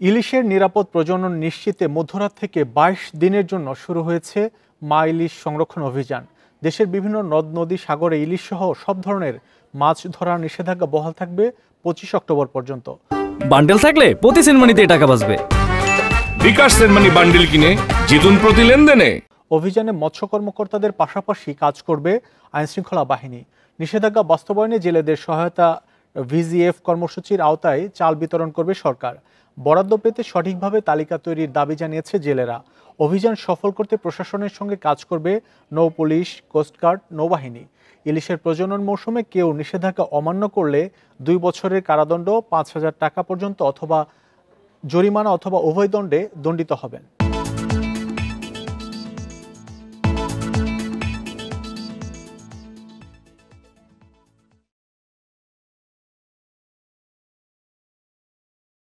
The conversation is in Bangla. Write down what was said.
ইলিশের নিরাপদ প্রজনন নিশ্চিতে মধ্যরাত থেকে ২২ দিনের জন্য শুরু হয়েছে মা ইলিশ সংরক্ষণ অভিযান। দেশের বিভিন্ন নদ নদী সাগরে ইলিশ সহ সব ধরনের মাছ ধরার নিষেধাজ্ঞা বহাল থাকবে ২৫ অক্টোবর পর্যন্ত। বান্ডেল থাকলে প্রতি সেনমানিতে টাকা বাঁচবে। বিকাশ সেনমানি বান্ডেল কিনে জিতুন প্রতি লেনদেনে। অভিযানে মৎস্য কর্মকর্তাদের পাশাপাশি কাজ করবে আইনশৃঙ্খলা বাহিনী। নিষেধাজ্ঞা বাস্তবায়নে জেলেদের সহায়তা ভিজিএফ কর্মসূচির আওতায় চাল বিতরণ করবে সরকার। বরাদ্দ পেতে সঠিকভাবে তালিকা তৈরির দাবি জানিয়েছে জেলেরা। অভিযান সফল করতে প্রশাসনের সঙ্গে কাজ করবে নৌ পুলিশ, কোস্টগার্ড, নৌবাহিনী। ইলিশের প্রজনন মৌসুমে কেউ নিষেধাজ্ঞা অমান্য করলে ২ বছরের কারাদণ্ড, ৫,০০০ টাকা পর্যন্ত অথবা জরিমানা অথবা উভয় দণ্ডে দণ্ডিত হবেন।